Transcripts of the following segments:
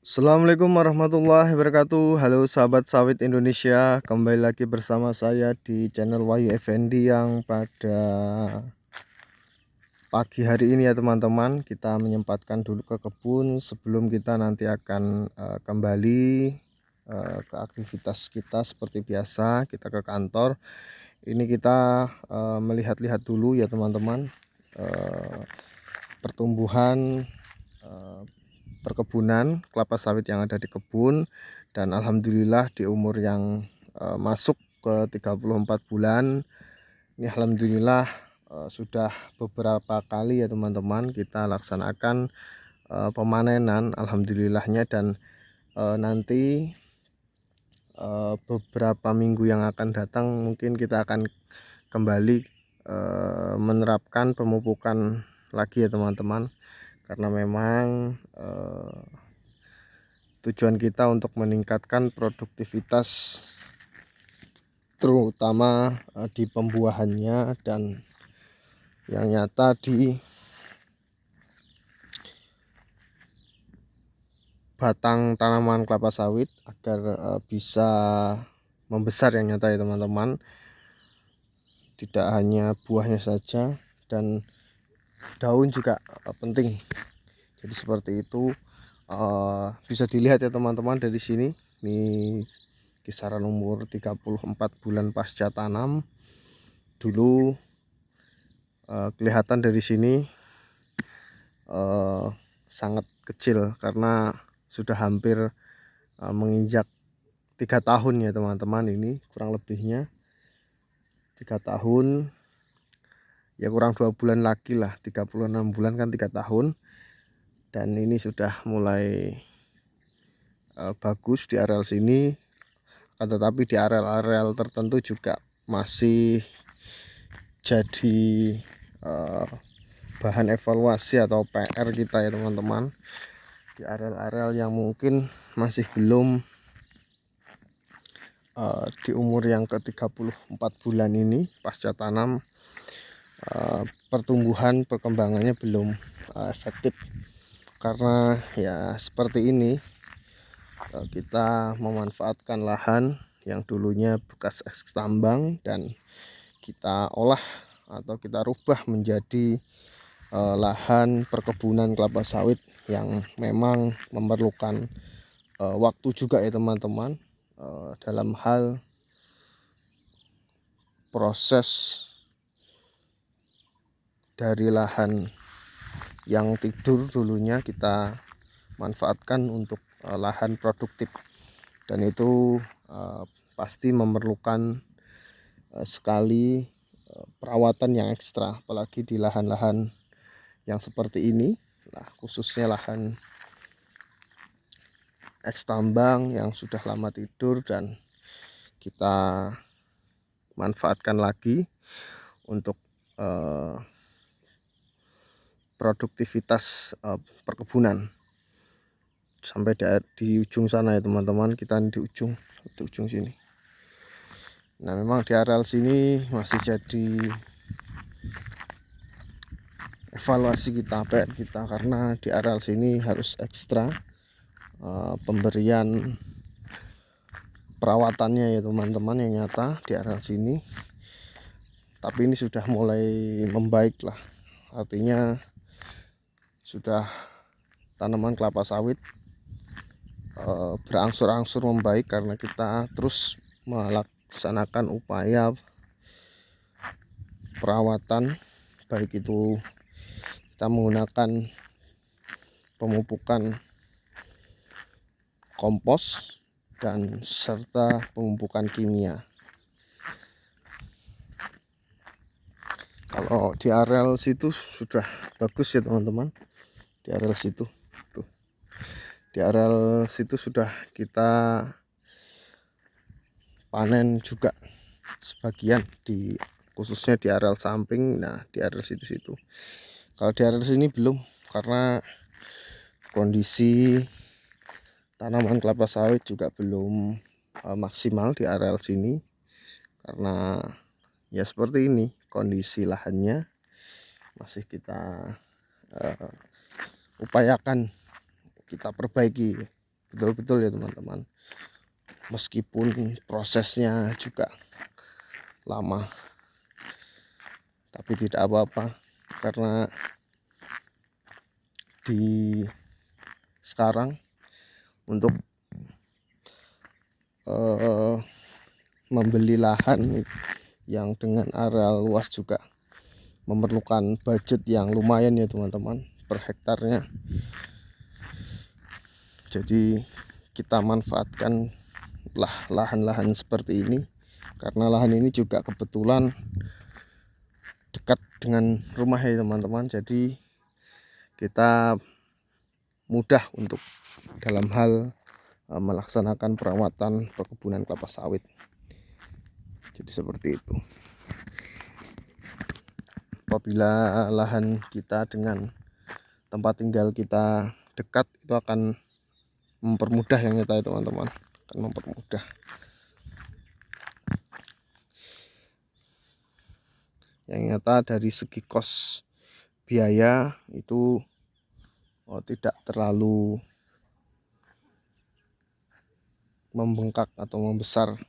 Assalamualaikum warahmatullahi wabarakatuh. Halo sahabat sawit Indonesia, kembali lagi bersama saya di channel Wahyu Effendi yang pada pagi hari ini ya teman-teman, kita menyempatkan dulu ke kebun sebelum kita nanti akan kembali ke aktivitas kita seperti biasa. Kita ke kantor. Ini kita melihat-lihat dulu ya teman-teman, pertumbuhan perkebunan kelapa sawit yang ada di kebun. Dan alhamdulillah di umur yang masuk ke 34 bulan ini alhamdulillah sudah beberapa kali ya teman-teman kita laksanakan pemanenan alhamdulillahnya. Dan nanti beberapa minggu yang akan datang mungkin kita akan kembali menerapkan pemupukan lagi ya teman-teman, karena memang tujuan kita untuk meningkatkan produktivitas terutama di pembuahannya dan yang nyata di batang tanaman kelapa sawit agar bisa membesar yang nyata ya teman-teman, tidak hanya buahnya saja dan daun juga penting. Jadi seperti itu, bisa dilihat ya teman-teman dari sini. Ini kisaran umur 34 bulan pasca tanam. Dulu kelihatan dari sini sangat kecil karena sudah hampir menginjak 3 tahun ya teman-teman. Ini kurang lebihnya 3 tahun, ya kurang 2 bulan lagi lah, 36 bulan kan 3 tahun. Dan ini sudah mulai bagus di areal sini, tetapi di areal-areal tertentu juga masih jadi bahan evaluasi atau PR kita ya teman-teman. Di areal-areal yang mungkin masih belum di umur yang ke 34 bulan ini pasca tanam, pertumbuhan perkembangannya belum efektif. Karena ya seperti ini, kita memanfaatkan lahan yang dulunya bekas eks tambang dan kita olah atau kita rubah menjadi lahan perkebunan kelapa sawit yang memang memerlukan waktu juga ya teman-teman, dalam hal proses dari lahan yang tidur dulunya kita manfaatkan untuk lahan produktif, dan itu pasti memerlukan sekali perawatan yang ekstra, apalagi di lahan-lahan yang seperti ini. Nah, khususnya lahan eks tambang yang sudah lama tidur dan kita manfaatkan lagi untuk produktivitas perkebunan sampai di ujung sana ya teman-teman. Kita di ujung sini. Nah, memang di areal sini masih jadi evaluasi kita, PR kita, karena di areal sini harus ekstra pemberian perawatannya ya teman-teman yang nyata di areal sini. Tapi ini sudah mulai membaik lah, artinya sudah tanaman kelapa sawit berangsur-angsur membaik karena kita terus melaksanakan upaya perawatan, baik itu kita menggunakan pemupukan kompos dan serta pemupukan kimia. Kalau di areal situ sudah bagus ya teman-teman. Di areal situ tuh, di areal situ sudah kita panen juga sebagian, di khususnya di areal samping. Nah, di areal situ. Kalau di areal sini belum, karena kondisi tanaman kelapa sawit juga belum maksimal di areal sini, karena ya seperti ini kondisi lahannya. Masih kita upayakan, kita perbaiki betul-betul ya teman-teman, meskipun prosesnya juga lama, tapi tidak apa-apa, karena di sekarang untuk membeli lahan yang dengan area luas juga memerlukan budget yang lumayan ya teman-teman per hektarnya. Jadi kita manfaatkan lahan-lahan seperti ini, karena lahan ini juga kebetulan dekat dengan rumah ya teman-teman. Jadi kita mudah untuk dalam hal melaksanakan perawatan perkebunan kelapa sawit. Jadi seperti itu. Apabila lahan kita dengan tempat tinggal kita dekat, itu akan mempermudah yang nyata ya teman-teman, akan mempermudah. Yang nyata dari segi kos biaya itu tidak terlalu membengkak atau membesar.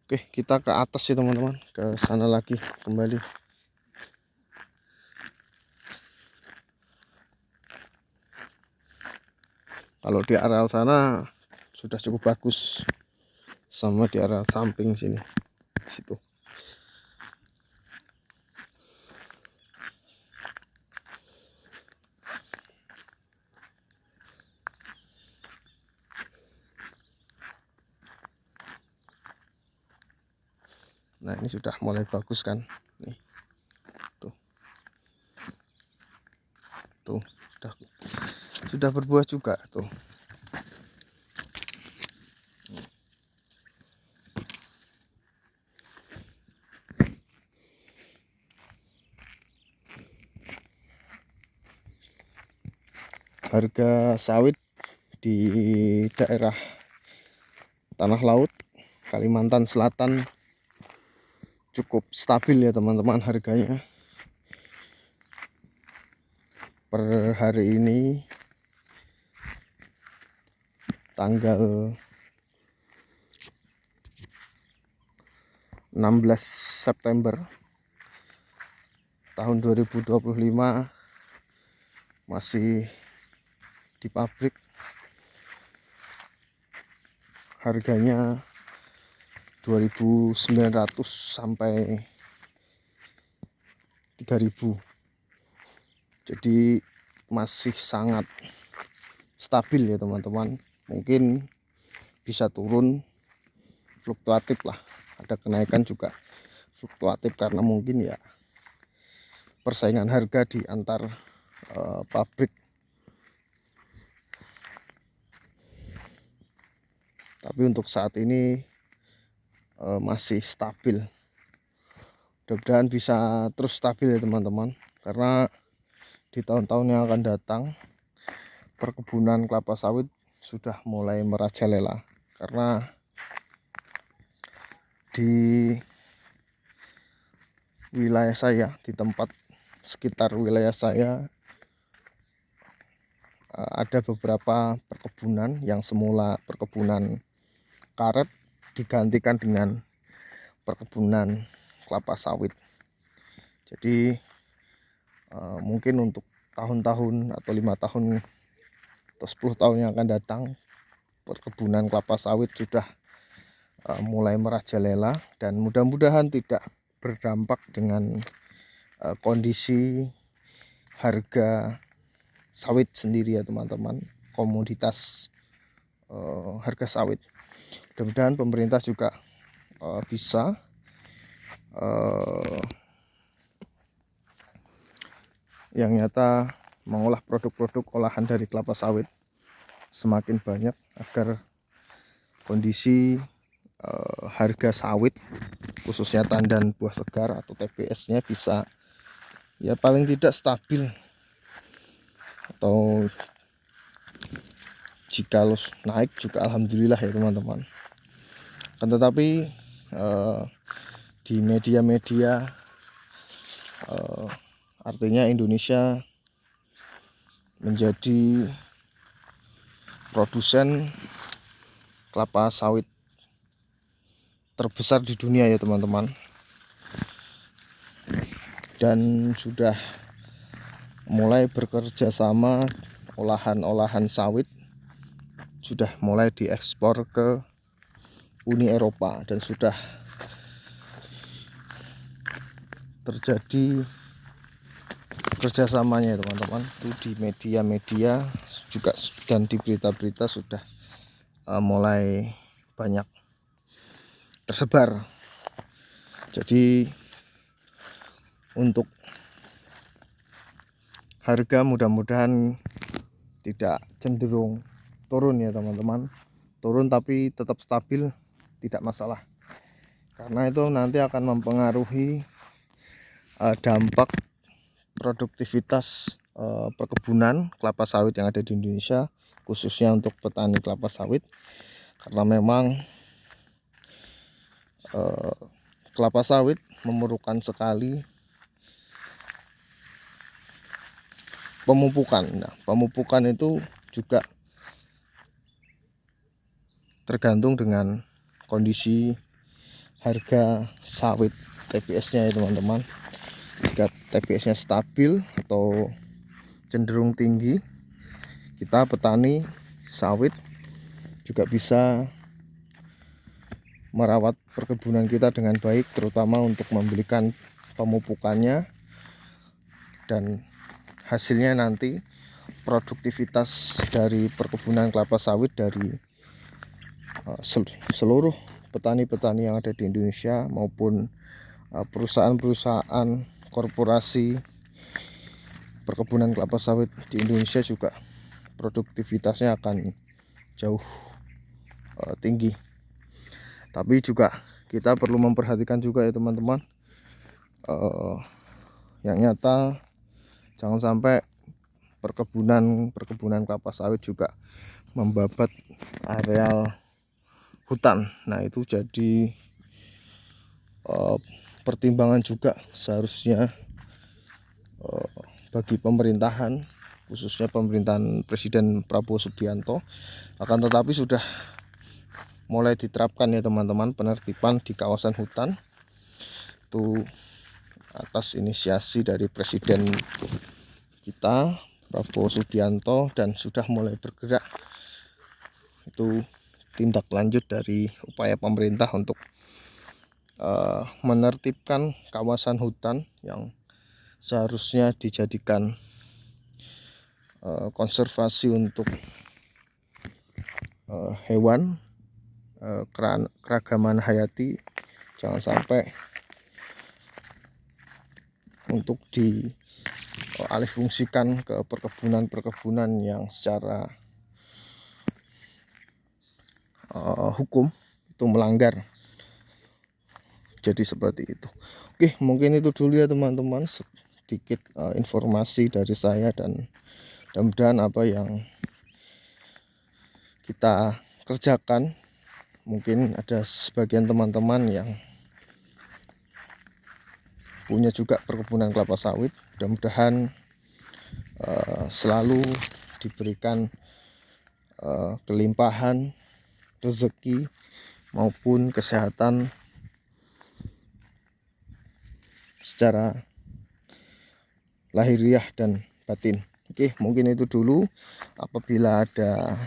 Oke, kita ke atas ya teman-teman, ke sana lagi kembali. Kalau di areal sana sudah cukup bagus, sama di areal samping sini, situ. Nah ini sudah mulai bagus kan, nih, tuh sudah berbuah juga tuh. Harga sawit di daerah Tanah Laut, Kalimantan Selatan cukup stabil ya teman-teman harganya. Per hari ini tanggal 16 September tahun 2025 masih di pabrik harganya 2.900 sampai 3.000. Jadi masih sangat stabil ya teman-teman. Mungkin bisa turun, fluktuatif lah, ada kenaikan juga fluktuatif, karena mungkin ya persaingan harga di antar pabrik. Tapi untuk saat ini masih stabil. Mudah-mudahan bisa terus stabil ya teman-teman, karena di tahun-tahun yang akan datang perkebunan kelapa sawit sudah mulai merajalela. Karena di wilayah saya, di tempat sekitar wilayah saya, ada beberapa perkebunan yang semula perkebunan karet digantikan dengan perkebunan kelapa sawit. Jadi mungkin untuk tahun-tahun atau 5 tahun atau 10 tahun yang akan datang, perkebunan kelapa sawit sudah mulai merajalela, dan mudah-mudahan tidak berdampak dengan kondisi harga sawit sendiri ya teman-teman, komoditas harga sawit. Mudah-mudahan pemerintah juga bisa yang nyata mengolah produk-produk olahan dari kelapa sawit semakin banyak, agar kondisi harga sawit khususnya tandan buah segar atau TBS-nya bisa ya paling tidak stabil, atau jika naik juga alhamdulillah ya teman-teman. Kan tetapi di media-media artinya Indonesia menjadi produsen kelapa sawit terbesar di dunia ya teman-teman, dan sudah mulai bekerja sama olahan sawit sudah mulai diekspor ke Uni Eropa, dan sudah terjadi kerjasamanya ya teman-teman. Itu di media-media juga dan di berita-berita sudah mulai banyak tersebar. Jadi untuk harga mudah-mudahan tidak cenderung turun ya teman-teman, turun tapi tetap stabil, tidak masalah, karena itu nanti akan mempengaruhi dampak produktivitas perkebunan kelapa sawit yang ada di Indonesia, khususnya untuk petani kelapa sawit, karena memang kelapa sawit memerlukan sekali pemupukan. Nah, pemupukan itu juga tergantung dengan kondisi harga sawit TPS-nya ya teman-teman. Jika TPS-nya stabil atau cenderung tinggi, kita petani sawit juga bisa merawat perkebunan kita dengan baik, terutama untuk membelikan pemupukannya, dan hasilnya nanti produktivitas dari perkebunan kelapa sawit dari seluruh petani-petani yang ada di Indonesia maupun perusahaan-perusahaan korporasi perkebunan kelapa sawit di Indonesia juga produktivitasnya akan jauh tinggi. Tapi juga kita perlu memperhatikan juga ya teman-teman, yang nyata jangan sampai perkebunan kelapa sawit juga membabat areal hutan. Nah, itu jadi pertimbangan juga seharusnya bagi pemerintahan, khususnya pemerintahan Presiden Prabowo Subianto. Akan tetapi sudah mulai diterapkan ya teman-teman penertiban di kawasan hutan itu atas inisiasi dari Presiden kita Prabowo Subianto, dan sudah mulai bergerak. Itu tindak lanjut dari upaya pemerintah untuk menertibkan kawasan hutan yang seharusnya dijadikan konservasi untuk hewan, keragaman hayati, jangan sampai untuk dialihfungsikan ke perkebunan yang secara hukum itu melanggar. Jadi seperti itu. Oke, mungkin itu dulu ya teman-teman, sedikit informasi dari saya, dan mudah-mudahan apa yang kita kerjakan, mungkin ada sebagian teman-teman yang punya juga perkebunan kelapa sawit, mudah-mudahan selalu diberikan kelimpahan rezeki maupun kesehatan secara lahiriah dan batin. Oke, mungkin itu dulu. Apabila ada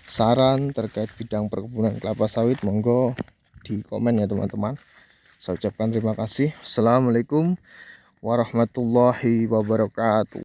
saran terkait bidang perkebunan kelapa sawit, monggo di komen ya teman-teman. Saya ucapkan terima kasih. Assalamualaikum warahmatullahi wabarakatuh.